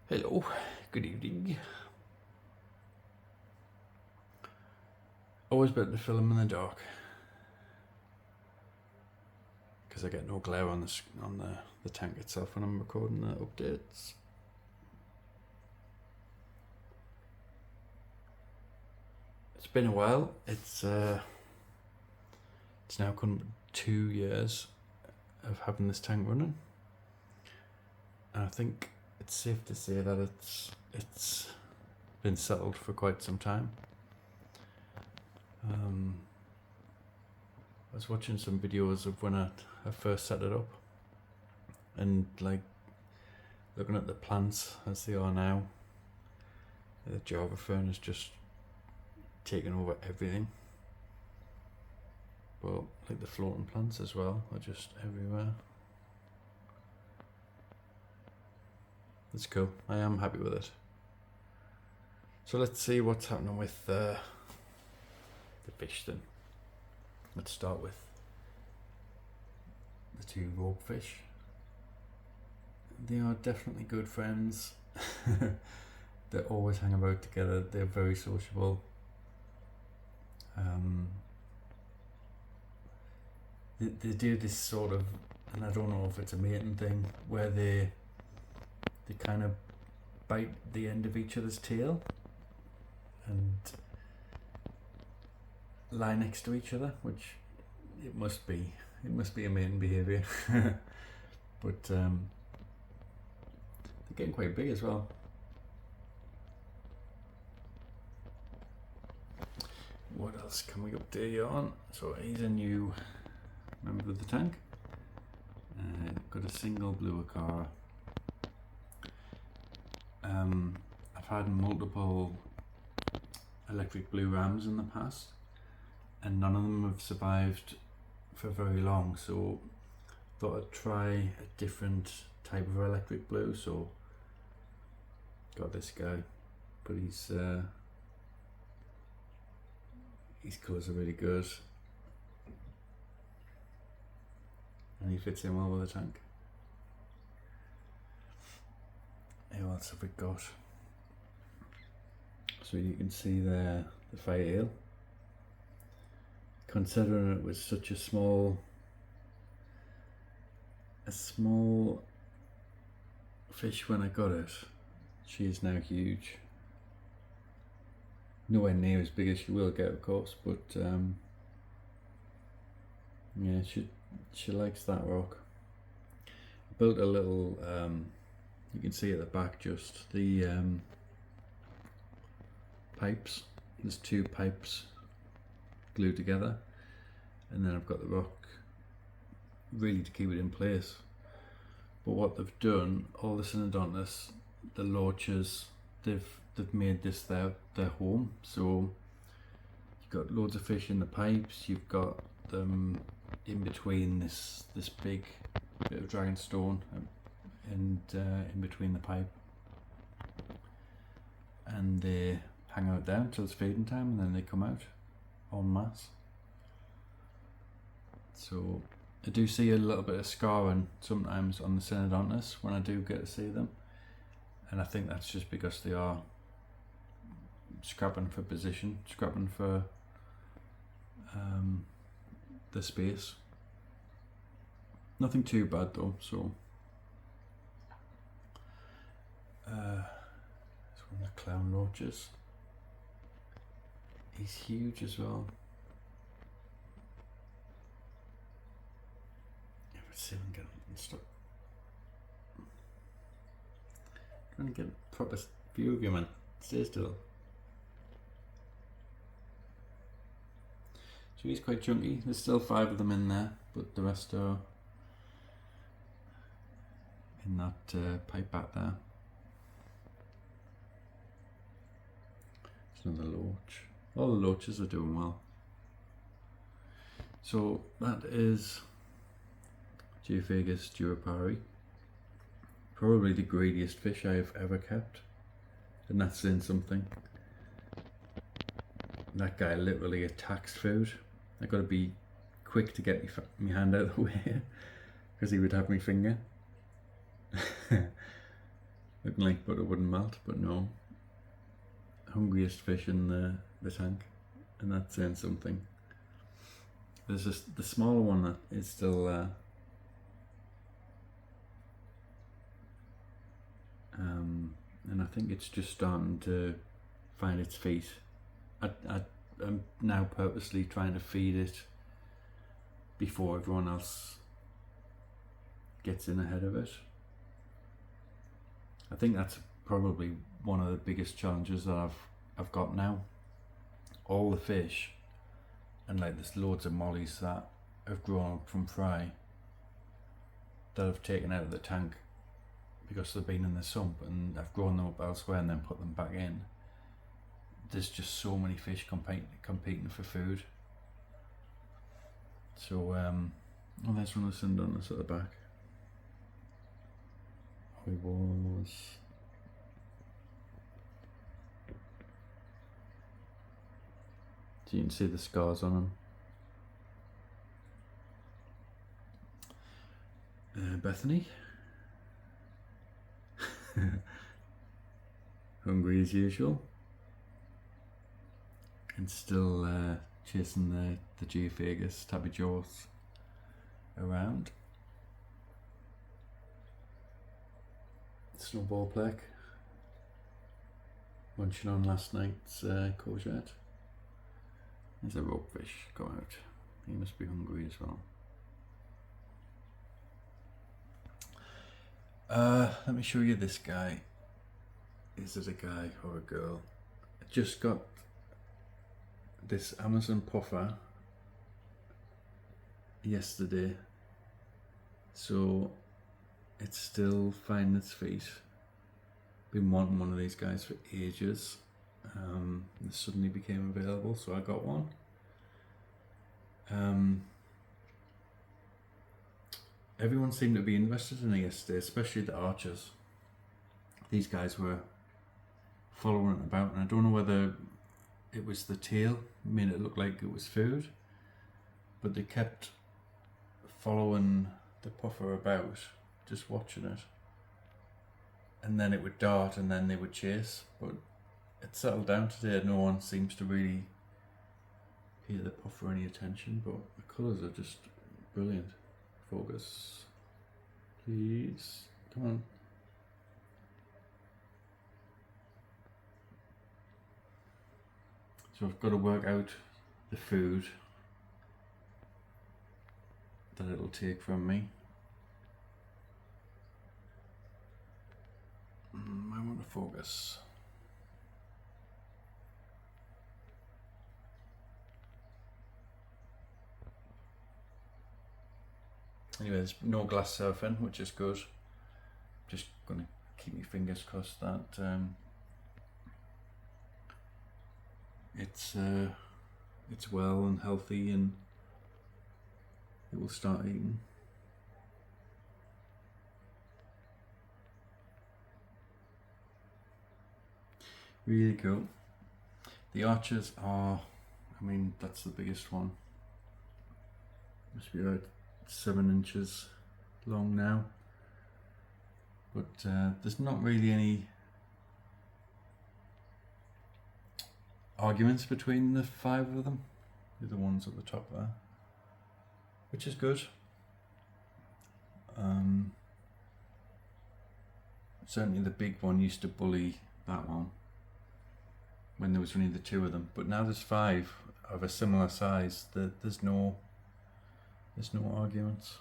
Hello, good evening. Always better to film in the dark because I get no glare on the tank itself when I'm recording the updates. It's been a while. It's now come 2 years of having this tank running, and I think it's safe to say that it's been settled for quite some time. I was watching some videos of when I first set it up, and like looking at the plants as they are now. The Java fern has just taken over everything. But like the floating plants as well are just everywhere. It's cool. I am happy with it. So let's see what's happening with the fish then. Let's start with the two roguefish. They are definitely good friends. They always hang about together. They're very sociable. They do this sort of, and I don't know if it's a mating thing, where they kind of bite the end of each other's tail and lie next to each other, which it must be a mating behaviour. But they're getting quite big as well. What else can we update you on? So he's a new member of the tank. Got a single blue acara. I've had multiple electric blue rams in the past, and none of them have survived for very long, so thought I'd try a different type of electric blue. So got this guy, but his colours are really good and he fits in well with the tank. Who else have we got? So you can see there the fire eel. Considering it was such a small fish when I got it, she is now huge. Nowhere near as big as she will get, of course, but yeah, she likes that rock. I built a little, you can see at the back just the pipes. There's two pipes glued together, and then I've got the rock really to keep it in place. But what they've done, all the Synodontus, the loaches, they've made this their home. So you've got loads of fish in the pipes, you've got them in between this big bit of dragonstone and in between the pipe, and they hang out there until it's feeding time, and then they come out en masse. So I do see a little bit of scarring sometimes on the Synodontus when I do get to see them, and I think that's just because they are scrapping for position, scrapping for the space. Nothing too bad though. So it's one of the clown roaches. He's huge as well. Let's see if we can get him stuck. Trying to get a proper view of you, man. Stay still. So he's quite chunky. There's still 5 of them in there, but the rest are in that pipe back there. There's another loach. All the loaches are doing well. So that is Geophagus duripari. Probably the greediest fish I've ever kept, and that's saying something. That guy literally attacks food. I got to be quick to get my hand out of the way because he would have my finger. Looking like butter wouldn't melt, but no. Hungriest fish in the tank, and that's saying something. There's just the smaller one that is still and I think it's just starting to find its feet. I'm now purposely trying to feed it before everyone else gets in ahead of it. I think that's probably one of the biggest challenges that I've got now. All the fish, and like there's loads of mollies that have grown up from fry that I've taken out of the tank because they've been in the sump, and I've grown them up elsewhere and then put them back in. There's just so many fish competing for food. So oh, there's one of the sundowners at the back. He was. So you can see the scars on him. Bethany. Hungry as usual. And still chasing the geophagus tabbyjaws around. Snowball plaque. Munching on last night's courgette. There's a ropefish go out. He must be hungry as well. Let me show you this guy. Is it a guy or a girl? I just got this Amazon puffer yesterday, so it's still finding its feet. Been wanting one of these guys for ages. It suddenly became available, so I got one. Everyone seemed to be interested in it yesterday, especially the archers. These guys were following it about, and I don't know whether it was the tail made it look like it was food, but they kept following the puffer about, just watching it, and then it would dart and then they would chase. But it settled down today. No one seems to really pay the puffer any attention, but the colours are just brilliant. Focus, please, come on. So I've got to work out the food that it'll take from me. I want to focus. Anyway, there's no glass surfing, which is good. Just going to keep my fingers crossed that it's well and healthy and it will start eating. Really cool. The archers are, I mean, that's the biggest one. Must be about 7 inches long now. But there's not really any arguments between the 5 of them. They're the ones at the top there, which is good. Certainly the big one used to bully that one when there was only the 2 of them, but now there's 5 of a similar size. There's no arguments.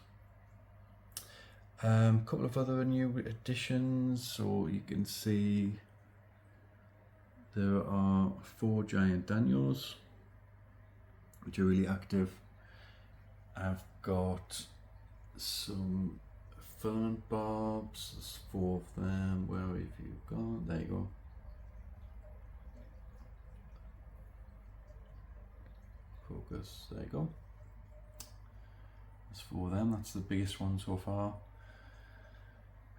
Couple of other new additions. So you can see there are 4 giant Daniels, which are really active. I've got some fern barbs. There's 4 of them. Where have you gone? There you go. Focus. There you go. There's 4 of them. That's the biggest one so far.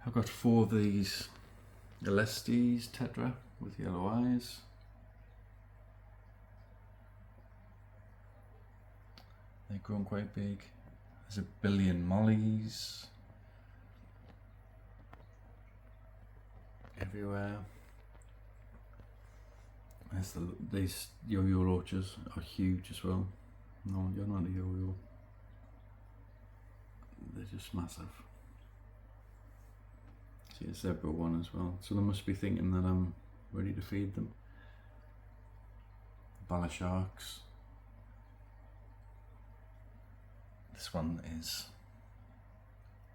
I've got 4 of these Elestes tetra with yellow eyes. They've grown quite big. There's 1 billion mollies. everywhere. These yo-yo roaches are huge as well. No, you're not a yo-yo. They're just massive. See a zebra one as well. So they must be thinking that I'm ready to feed them. Bala sharks. This one is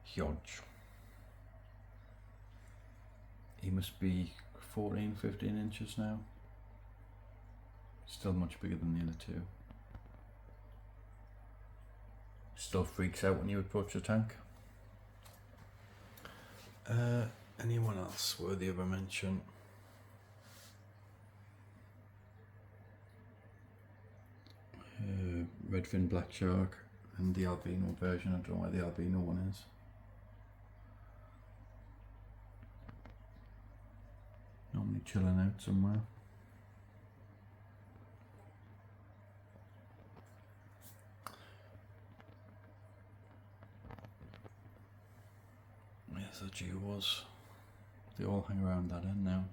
huge. He must be 14, 15 inches now. Still much bigger than the other two. Still freaks out when you approach the tank. Anyone else worthy of a mention? Redfin black shark and the albino version. I don't know where the albino one is. Normally chilling out somewhere. Yes, the Jew was. They all hang around that end now.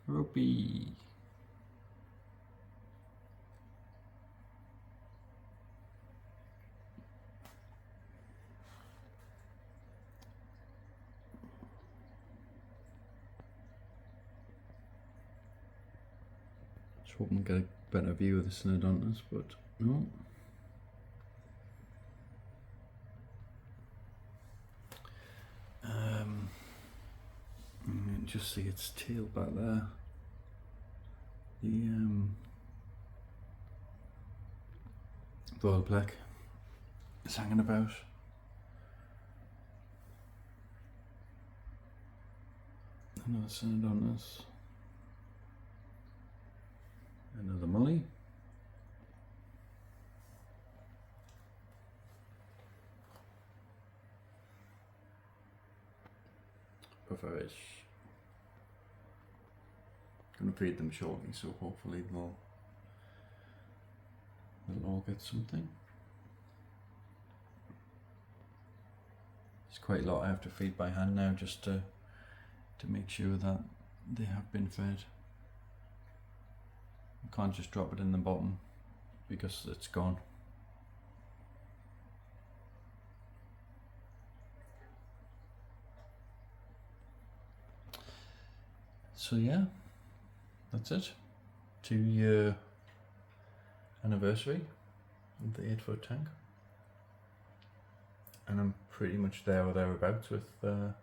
Ropey. Just hoping to get a better view of the Synodontus, but no. You can just see its tail back there. The Royal Black is hanging about. Another Synodontus. Another Molly. Pufferfish. Gonna feed them shortly, so hopefully they'll all get something. It's quite a lot I have to feed by hand now, just to make sure that they have been fed. I can't just drop it in the bottom because it's gone. So yeah, that's it. 2-year anniversary of the 8-foot tank, and I'm pretty much there or thereabouts with the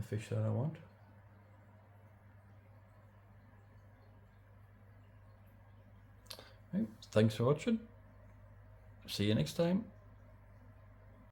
fish that I want. Right, thanks for watching. See you next time.